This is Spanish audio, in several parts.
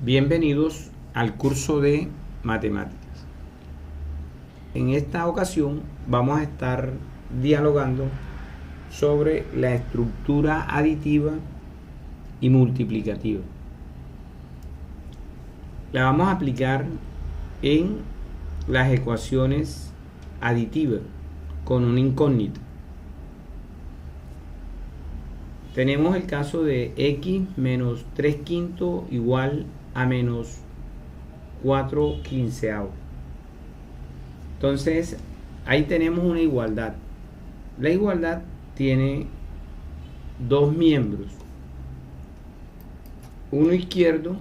Bienvenidos al curso de matemáticas. En esta ocasión vamos a estar dialogando sobre la estructura aditiva y multiplicativa. La vamos a aplicar en las ecuaciones aditivas con una incógnita. Tenemos el caso de x menos 3 quintos igual a menos 4 quinceavos. Entonces ahí tenemos una igualdad. La igualdad tiene dos miembros, uno izquierdo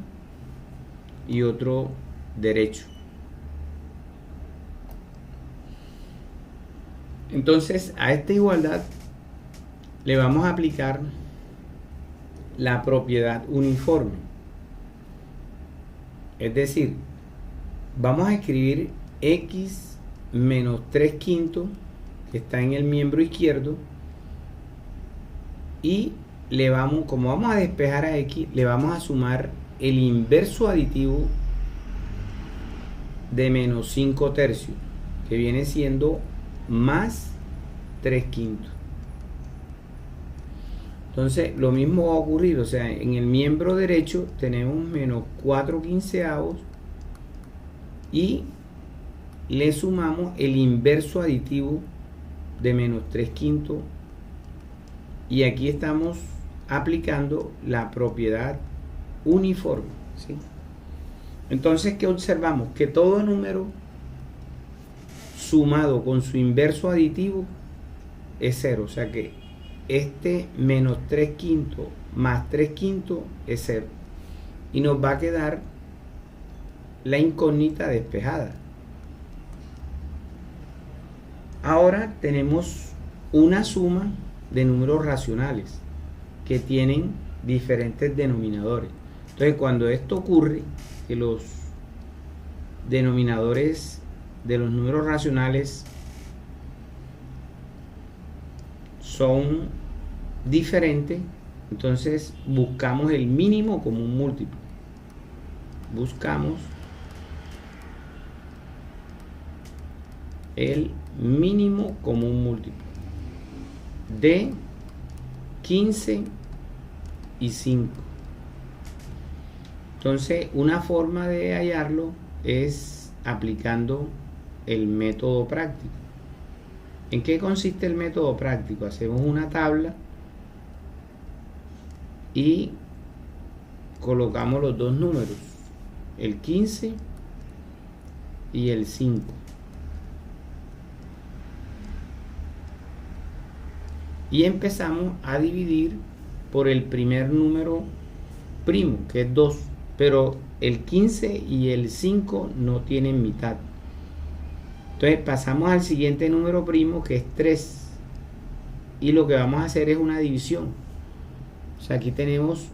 y otro derecho. Entonces a esta igualdad le vamos a aplicar la propiedad uniforme. Es decir, vamos a escribir x menos 3 quintos, que está en el miembro izquierdo, y le vamos, como vamos a despejar a x, le vamos a sumar el inverso aditivo de menos 5 tercios, que viene siendo más 3 quintos. Entonces lo mismo va a ocurrir, o sea, en el miembro derecho tenemos menos 4 quinceavos y le sumamos el inverso aditivo de menos 3 quintos, y aquí estamos aplicando la propiedad uniforme, ¿sí? Entonces, ¿qué observamos? Que todo número sumado con su inverso aditivo es 0, o sea que este menos 3 quintos más 3 quintos es 0, y nos va a quedar la incógnita despejada. Ahora tenemos una suma de números racionales que tienen diferentes denominadores. Entonces, cuando esto ocurre, que los denominadores de los números racionales son diferentes, entonces buscamos el mínimo común múltiplo. Buscamos el mínimo común múltiplo de 15 y 5. Entonces, una forma de hallarlo es aplicando el método práctico. ¿En qué consiste el método práctico? Hacemos una tabla y colocamos los dos números, el 15 y el 5. Y empezamos a dividir por el primer número primo, que es 2, pero el 15 y el 5 no tienen mitad. Entonces pasamos al siguiente número primo, que es 3, y lo que vamos a hacer es una división. O sea, aquí tenemos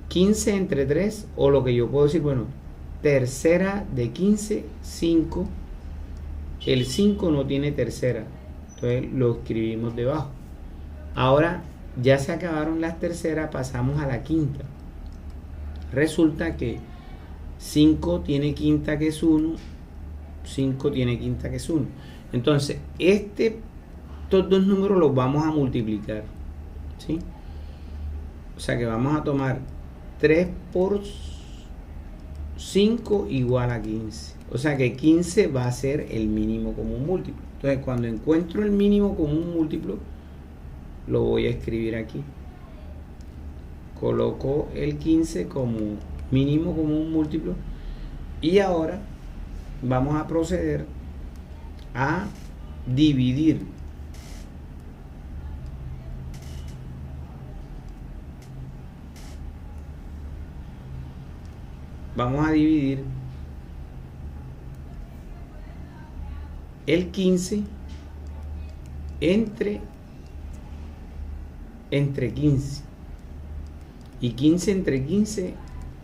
15 entre 3, o lo que yo puedo decir, bueno, tercera de 15, 5. El 5 no tiene tercera, entonces lo escribimos debajo. Ahora ya se acabaron las terceras, pasamos a la quinta. Resulta que 5 tiene quinta, que es 1. 5 tiene quinta, que es 1. Entonces, estos dos números los vamos a multiplicar, ¿sí? O sea que vamos a tomar 3 por 5 igual a 15. O sea que 15 va a ser el mínimo común múltiplo. Entonces, cuando encuentro el mínimo común múltiplo, lo voy a escribir aquí. Coloco el 15 como mínimo común múltiplo, y ahora vamos a proceder a dividir. Vamos a dividir el 15 entre 15, y 15 entre 15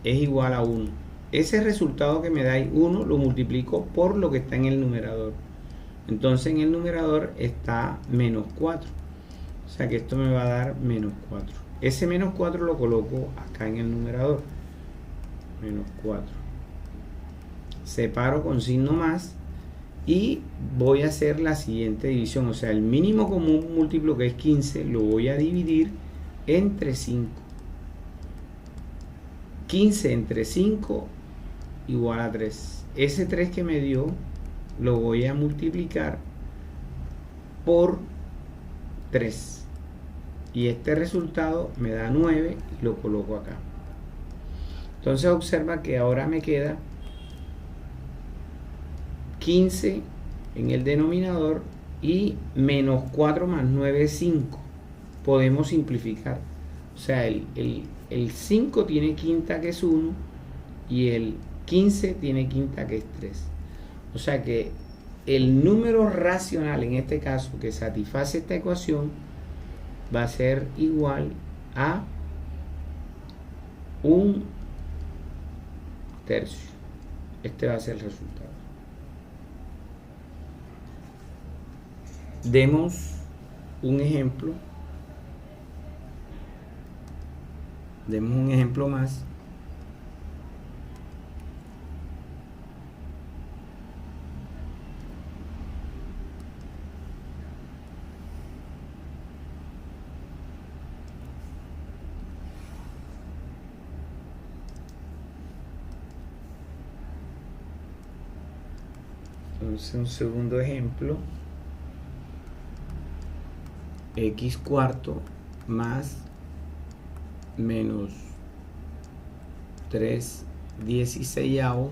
es igual a 1. Ese resultado que me da ahí 1 lo multiplico por lo que está en el numerador. Entonces en el numerador está menos 4. O sea que esto me va a dar menos 4. Ese menos 4 lo coloco acá en el numerador. Menos 4. Separo con signo más y voy a hacer la siguiente división. O sea, el mínimo común múltiplo, que es 15, lo voy a dividir entre 5. 15 entre 5 igual a 3. Ese 3 que me dio lo voy a multiplicar por 3. Y este resultado me da 9 y lo coloco acá. Entonces observa que ahora me queda 15 en el denominador y menos 4 más 9 es 5. Podemos simplificar. O sea, el 5 tiene quinta, que es 1, y el 15 tiene quinta, que es 3. O sea que el número racional en este caso que satisface esta ecuación va a ser igual a 1/3. Este va a ser el resultado. Demos un ejemplo. Demos un ejemplo más. Entonces, un segundo ejemplo. X cuarto más menos 3/16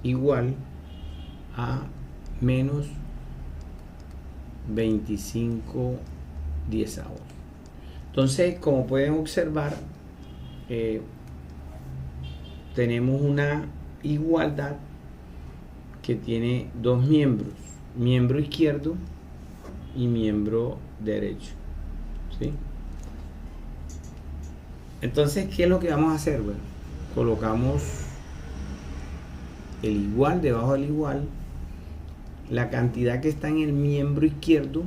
igual a menos 25/10. Entonces, como pueden observar, tenemos una igualdad que tiene dos miembros, miembro izquierdo y miembro derecho, ¿sí? Entonces, ¿qué es lo que vamos a hacer? Bueno, colocamos el igual debajo del igual, la cantidad que está en el miembro izquierdo,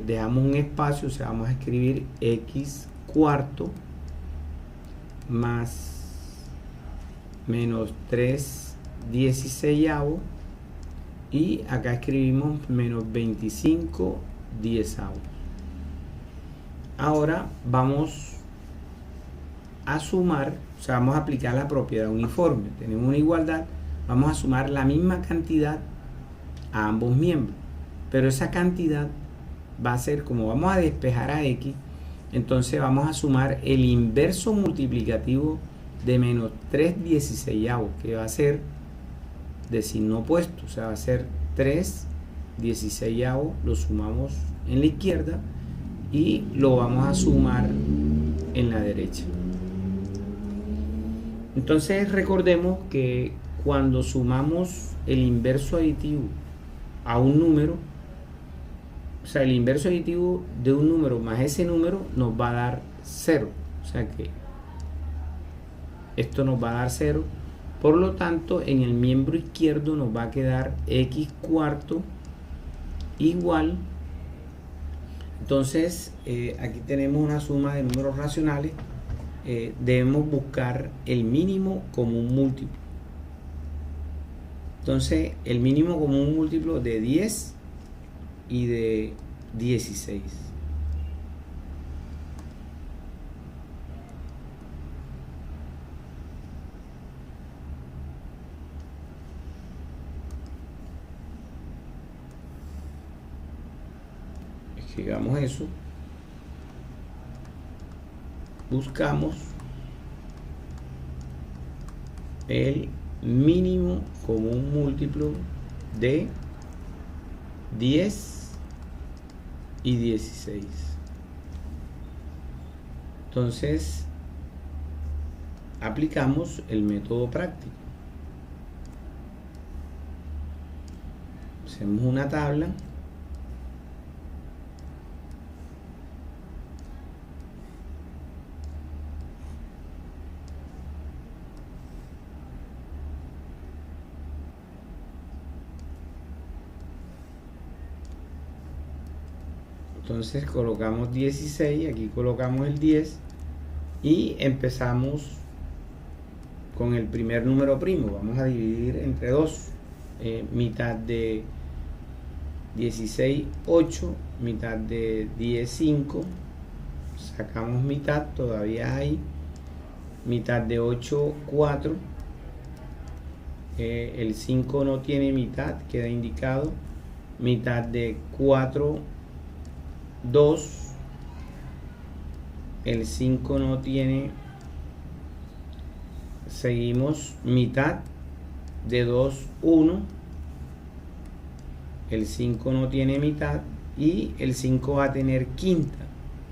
dejamos un espacio, o sea, vamos a escribir x cuarto más menos 3/16 y acá escribimos menos 25/10. Ahora vamos a sumar, o sea, vamos a aplicar la propiedad uniforme. Tenemos una igualdad, vamos a sumar la misma cantidad a ambos miembros, pero esa cantidad va a ser, como vamos a despejar a x, entonces vamos a sumar el inverso multiplicativo de menos 3/16, que va a ser de signo opuesto, o sea, va a ser 3/16, lo sumamos en la izquierda y lo vamos a sumar en la derecha. Entonces recordemos que cuando sumamos el inverso aditivo a un número, o sea, el inverso aditivo de un número más ese número nos va a dar 0. O sea que esto nos va a dar 0. Por lo tanto, en el miembro izquierdo nos va a quedar x cuarto igual. Entonces, aquí tenemos una suma de números racionales. Debemos buscar el mínimo común múltiplo. Entonces, el mínimo común múltiplo de 10 y de 16. Escribamos eso. Buscamos el mínimo común múltiplo de 10 y 16. Entonces, aplicamos el método práctico. Hacemos una tabla. Entonces colocamos 16, aquí colocamos el 10 y empezamos con el primer número primo. Vamos a dividir entre 2. Mitad de 16, 8, mitad de 10, 5. Sacamos mitad, todavía hay. Mitad de 8, 4. El 5 no tiene mitad, queda indicado. Mitad de 4, 2. El 5 no tiene. Seguimos mitad de 2, 1. El 5 no tiene mitad y el 5 va a tener quinta.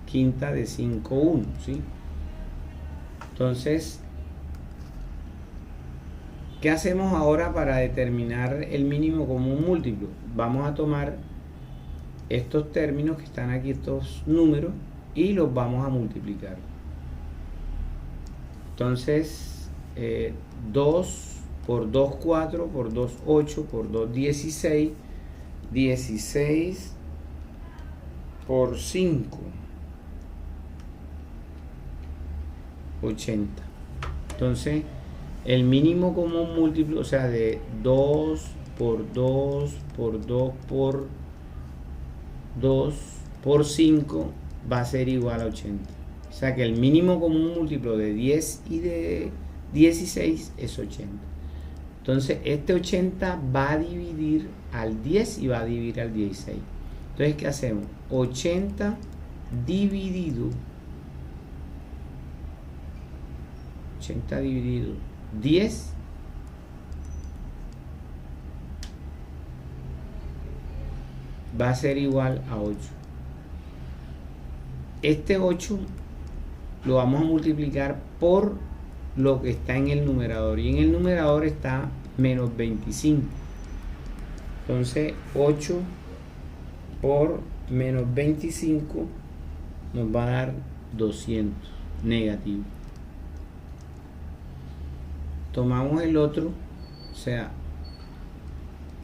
Quinta de 5, 1, ¿sí? Entonces, ¿qué hacemos ahora para determinar el mínimo común múltiplo? Vamos a tomar estos términos que están aquí, estos números, y los vamos a multiplicar. Entonces, 2 por 2, 4, por 2, 8, por 2, 16, 16 por 5, 80. Entonces, el mínimo común múltiplo, o sea, de 2 por 2 por 2 por 2 por 5 va a ser igual a 80. O sea que el mínimo común múltiplo de 10 y de 16 es 80. Entonces este 80 va a dividir al 10 y va a dividir al 16. Entonces, ¿qué hacemos? 80 dividido 10 va a ser igual a 8. Este 8 lo vamos a multiplicar por lo que está en el numerador, y en el numerador está menos 25. Entonces 8 por menos 25 nos va a dar 200 negativo. Tomamos el otro, o sea,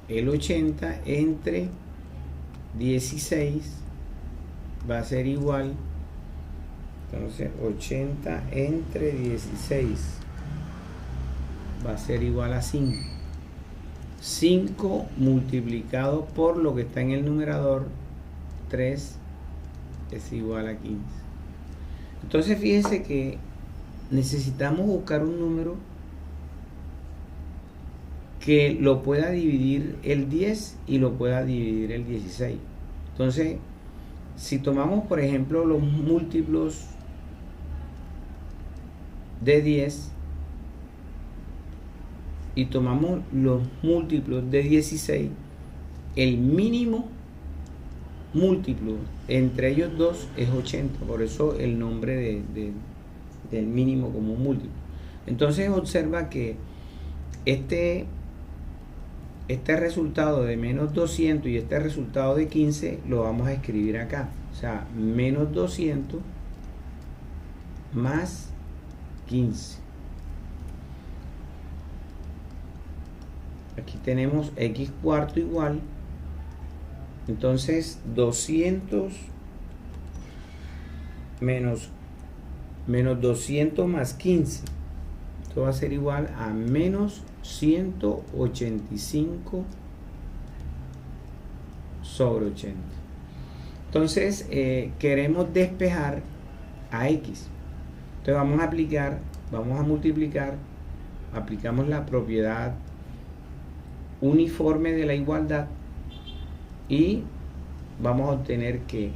el 80 entre 16 va a ser igual. Entonces 80 entre 16 va a ser igual a 5. 5 multiplicado por lo que está en el numerador, 3, es igual a 15. Entonces fíjense que necesitamos buscar un número que lo pueda dividir el 10 y lo pueda dividir el 16. Entonces, si tomamos por ejemplo los múltiplos de 10 y tomamos los múltiplos de 16, el mínimo múltiplo entre ellos dos es 80, por eso el nombre del mínimo común múltiplo. Entonces observa que este resultado de menos 200 y este resultado de 15 lo vamos a escribir acá, o sea, menos 200 más 15. Aquí tenemos x cuarto igual, entonces 200 menos 200 más 15, esto va a ser igual a menos 185 sobre 80. Entonces queremos despejar a x, entonces vamos a multiplicar, aplicamos la propiedad uniforme de la igualdad y vamos a obtener que,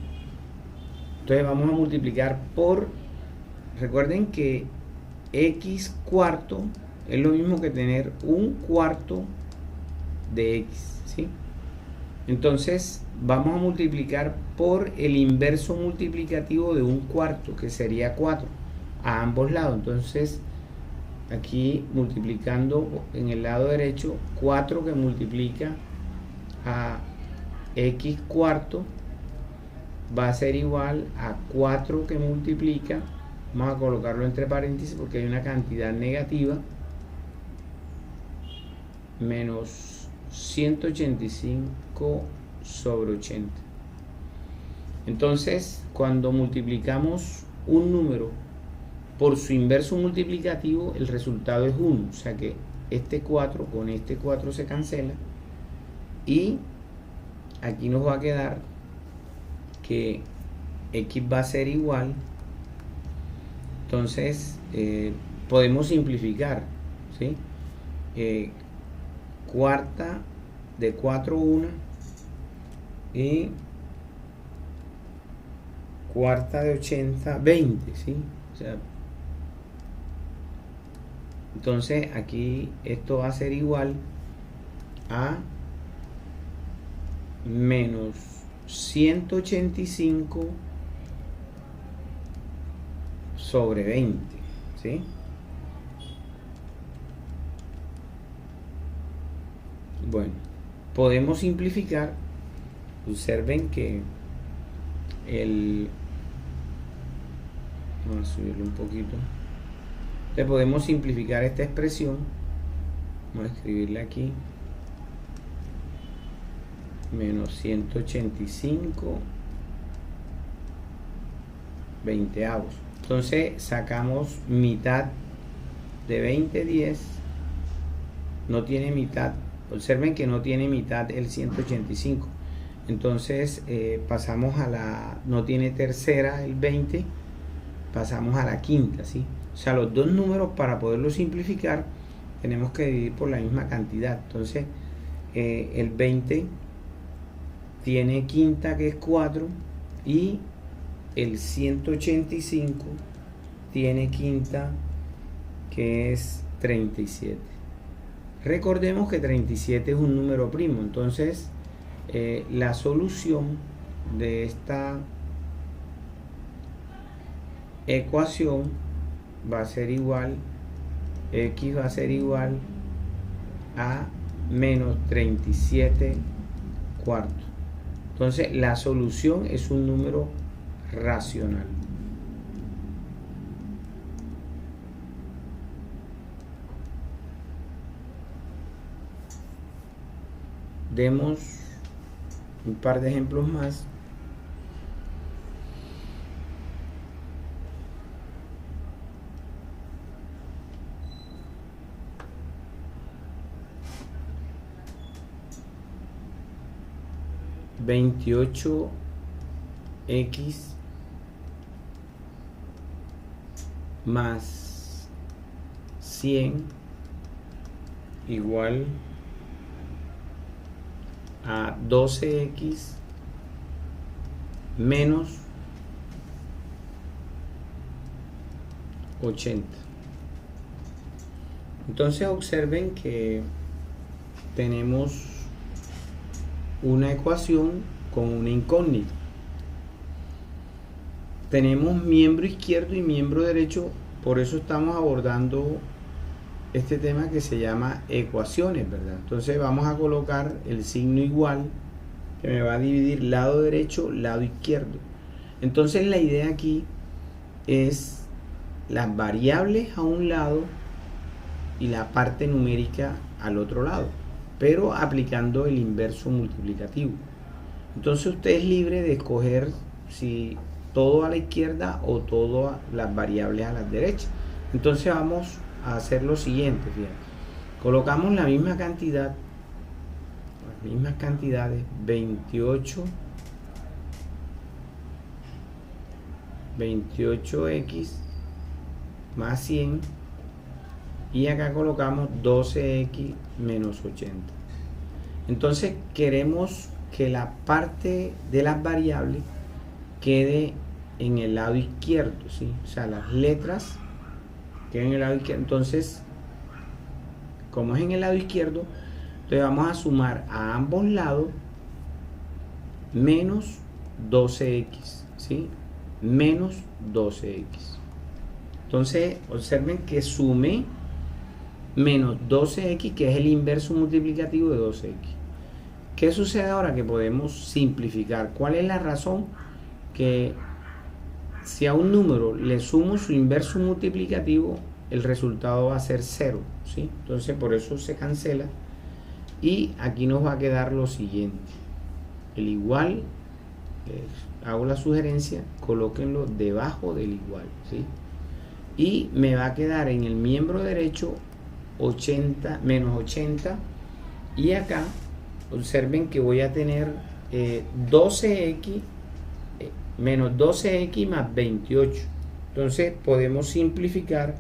entonces vamos a multiplicar por, recuerden que x cuarto es lo mismo que tener un cuarto de x, ¿sí? Entonces vamos a multiplicar por el inverso multiplicativo de un cuarto, que sería 4, a ambos lados. Entonces aquí multiplicando en el lado derecho, 4 que multiplica a x cuarto va a ser igual a 4 que multiplica, vamos a colocarlo entre paréntesis porque hay una cantidad negativa, menos 185 sobre 80. Entonces, cuando multiplicamos un número por su inverso multiplicativo, el resultado es 1. O sea que este 4 con este 4 se cancela. Y aquí nos va a quedar que x va a ser igual. Entonces, podemos simplificar, ¿sí? Cuarta de 4, 1. Y cuarta de 80, 20, ¿sí? O sea, entonces aquí esto va a ser igual a menos 185 sobre 20, ¿sí? Bueno, podemos simplificar. Observen que vamos a subirlo un poquito. Entonces podemos simplificar esta expresión. Vamos a escribirla aquí. Menos 185 veinteavos. Entonces sacamos mitad de 20, 10. No tiene mitad. Observen que no tiene mitad el 185. Entonces pasamos a la... No tiene tercera el 20. Pasamos a la quinta, ¿sí? O sea, los dos números, para poderlos simplificar, tenemos que dividir por la misma cantidad. Entonces el 20 tiene quinta, que es 4, y el 185 tiene quinta, que es 37. Recordemos que 37 es un número primo. Entonces la solución de esta ecuación va a ser igual, x va a ser igual a menos 37 cuartos. Entonces la solución es un número racional. Demos un par de ejemplos más. $28x más 100 igual a 12x menos 80. Entonces observen que tenemos una ecuación con una incógnita. Tenemos miembro izquierdo y miembro derecho, por eso estamos abordando este tema que se llama ecuaciones, ¿verdad? Entonces vamos a colocar el signo igual, que me va a dividir lado derecho, lado izquierdo. Entonces la idea aquí es las variables a un lado y la parte numérica al otro lado, pero aplicando el inverso multiplicativo. Entonces usted es libre de escoger si todo a la izquierda o todo a las variables a la derecha. Entonces vamos a hacer lo siguiente, fíjate. Colocamos la misma cantidad, las mismas cantidades, 28x más 100, y acá colocamos 12x menos 80. Entonces queremos que la parte de las variables quede en el lado izquierdo, ¿sí? O sea, las letras queden en el lado izquierdo. Entonces, como es en el lado izquierdo, entonces vamos a sumar a ambos lados menos 12x, ¿sí? Menos 12x. Entonces, observen que sumé menos 12x, que es el inverso multiplicativo de 12x. ¿Qué sucede ahora? Que podemos simplificar. ¿Cuál es la razón? Que si a un número le sumo su inverso multiplicativo, el resultado va a ser 0, ¿sí? Entonces por eso se cancela, y aquí nos va a quedar lo siguiente: el igual hago la sugerencia, colóquenlo debajo del igual, ¿sí? Y me va a quedar en el miembro derecho 80 menos 80, y acá observen que voy a tener 12x menos 12x más 28. Entonces podemos simplificar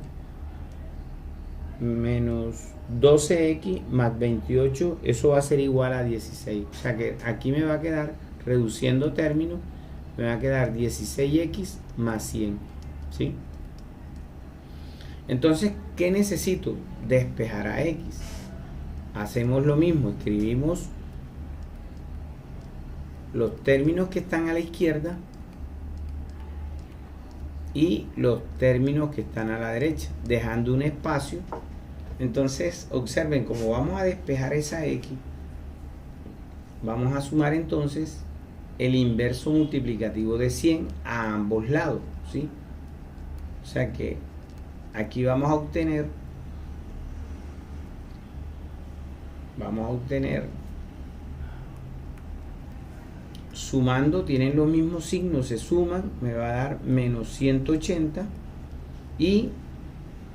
menos 12x más 28, eso va a ser igual a 16. O sea que aquí me va a quedar, reduciendo términos, me va a quedar 16x más 100, ¿sí? Entonces, ¿qué necesito? Despejar a x. Hacemos lo mismo, escribimos los términos que están a la izquierda y los términos que están a la derecha, dejando un espacio. Entonces, observen, como vamos a despejar esa x, vamos a sumar entonces el inverso multiplicativo de 100 a ambos lados, ¿sí? O sea que aquí vamos a obtener sumando, tienen los mismos signos, se suman, me va a dar menos 180, y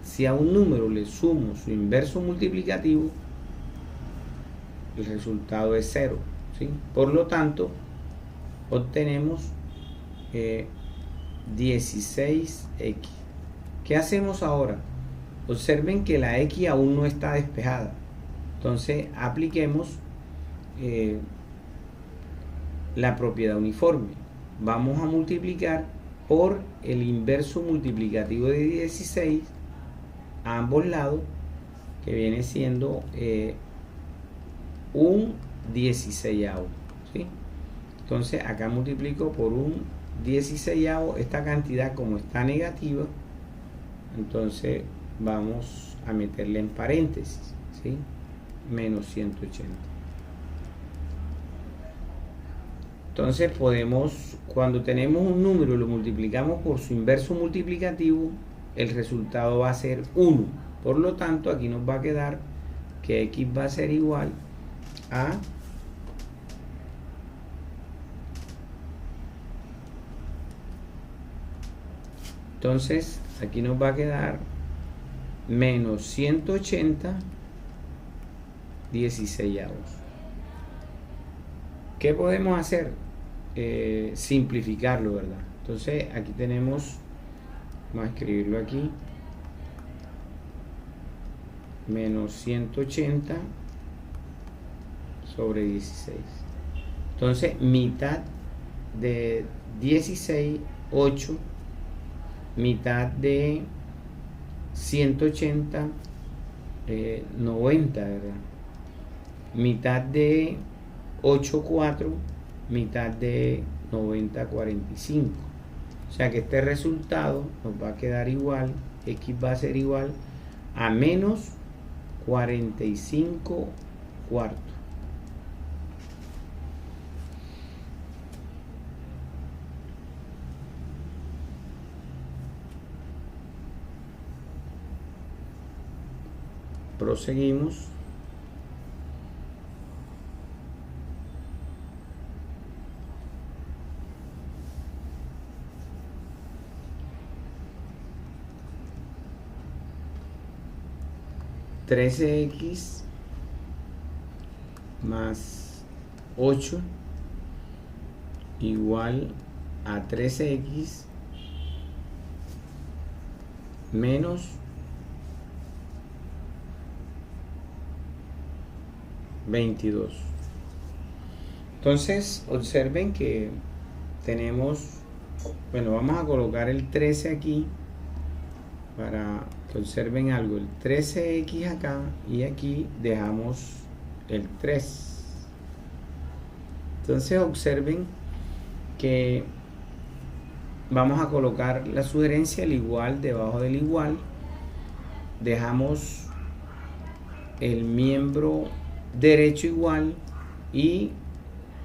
si a un número le sumo su inverso multiplicativo, el resultado es 0, ¿sí? Por lo tanto, obtenemos 16x. ¿Qué hacemos ahora? Observen que la x aún no está despejada. Entonces, apliquemos la propiedad uniforme. Vamos a multiplicar por el inverso multiplicativo de 16 a ambos lados, que viene siendo un 16avo, ¿sí? Entonces acá multiplico por un 16avo. Esta cantidad, como está negativa, entonces vamos a meterle en paréntesis, ¿sí? Menos 180. Entonces podemos, cuando tenemos un número y lo multiplicamos por su inverso multiplicativo, el resultado va a ser 1. Por lo tanto, aquí nos va a quedar que x va a ser igual a entonces aquí nos va a quedar menos 180 16avos. ¿Qué podemos hacer? Simplificarlo, ¿verdad? Entonces aquí tenemos, vamos a escribirlo aquí, menos 180 sobre 16. Entonces mitad de 16, 8, mitad de 180, 90, ¿verdad? Mitad de 8, 4, mitad de 90, 45. O sea que este resultado nos va a quedar igual, x va a ser igual a menos 45 cuartos. Proseguimos. $13x más 8 igual a 13x menos 22. Entonces observen que tenemos, bueno, vamos a colocar el 13 aquí para que observen algo. El 13x acá, y aquí dejamos el 3. Entonces observen que vamos a colocar la sugerencia, el igual debajo del igual, dejamos el miembro derecho igual y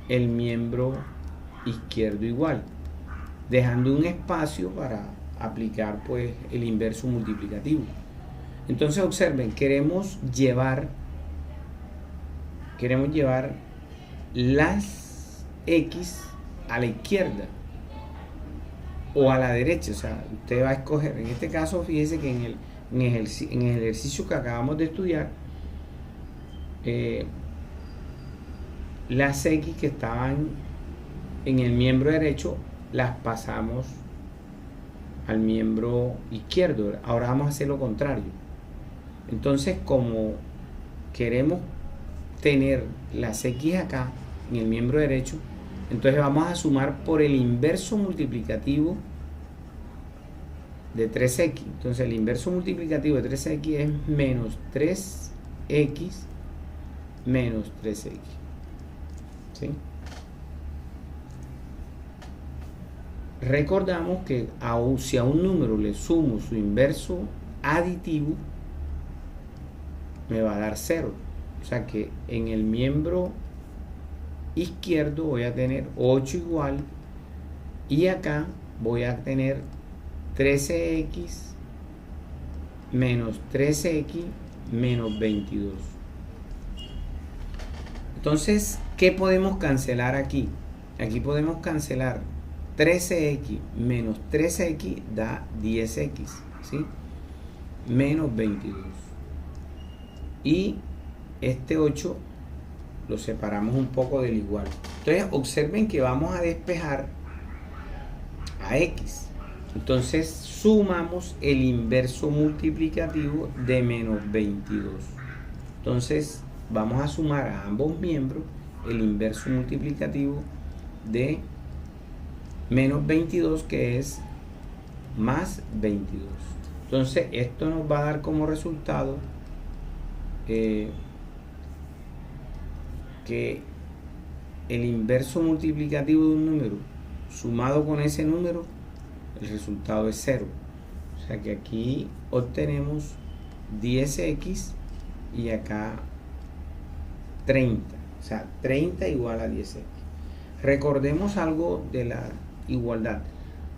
el miembro izquierdo igual, dejando un espacio para aplicar pues el inverso multiplicativo. Entonces observen, queremos llevar las x a la izquierda o a la derecha. O sea, usted va a escoger. En este caso, fíjese que en el ejercicio que acabamos de estudiar, las X que estaban en el miembro derecho las pasamos al miembro izquierdo. Ahora vamos a hacer lo contrario. Entonces, como queremos tener las X acá en el miembro derecho, entonces vamos a sumar por el inverso multiplicativo de 3x. Entonces el inverso multiplicativo de 3x es menos 3x menos 3x. ¿Sí? Recordamos que si a un número le sumo su inverso aditivo, me va a dar 0. O sea que en el miembro izquierdo voy a tener 8 igual, y acá voy a tener 13x menos 13x menos 22. Entonces, ¿qué podemos cancelar aquí? Aquí podemos cancelar 13x menos 13x da 10x, ¿sí? Menos 22. Y este 8 lo separamos un poco del igual. Entonces, observen que vamos a despejar a x. Entonces, sumamos el inverso multiplicativo de menos 22. Entonces, vamos a sumar a ambos miembros el inverso multiplicativo de menos 22, que es más 22. Entonces, esto nos va a dar como resultado que el inverso multiplicativo de un número sumado con ese número, el resultado es 0. O sea que aquí obtenemos 10x y acá 30. O sea, 30 igual a 10x. Recordemos algo de la igualdad.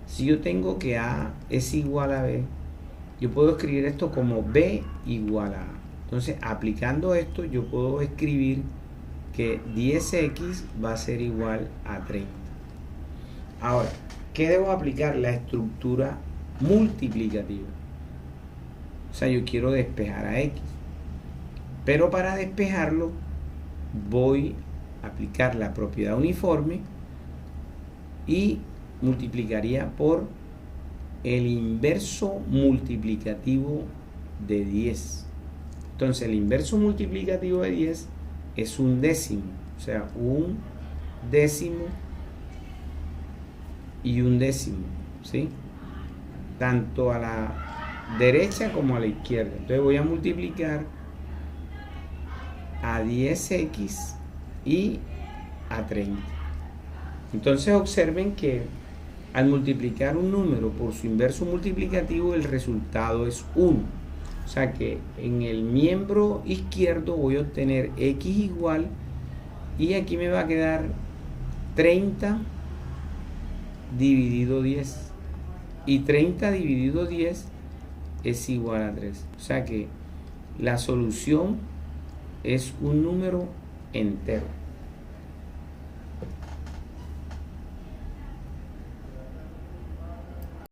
Si yo tengo que A es igual a B, yo puedo escribir esto como B igual a A. Entonces, aplicando esto, yo puedo escribir que 10x va a ser igual a 30. Ahora, ¿qué debo aplicar? La estructura multiplicativa. O sea, yo quiero despejar a x. Pero para despejarlo, voy a aplicar la propiedad uniforme y multiplicaría por el inverso multiplicativo de 10. Entonces, el inverso multiplicativo de 10 es un décimo. O sea, un décimo y un décimo, ¿sí? Tanto a la derecha como a la izquierda. Entonces voy a multiplicar a 10x y a 30. Entonces observen que al multiplicar un número por su inverso multiplicativo, el resultado es 1. O sea que en el miembro izquierdo voy a obtener x igual, y aquí me va a quedar 30 dividido 10. Y 30 dividido 10 es igual a 3. O sea que la solución es un número entero.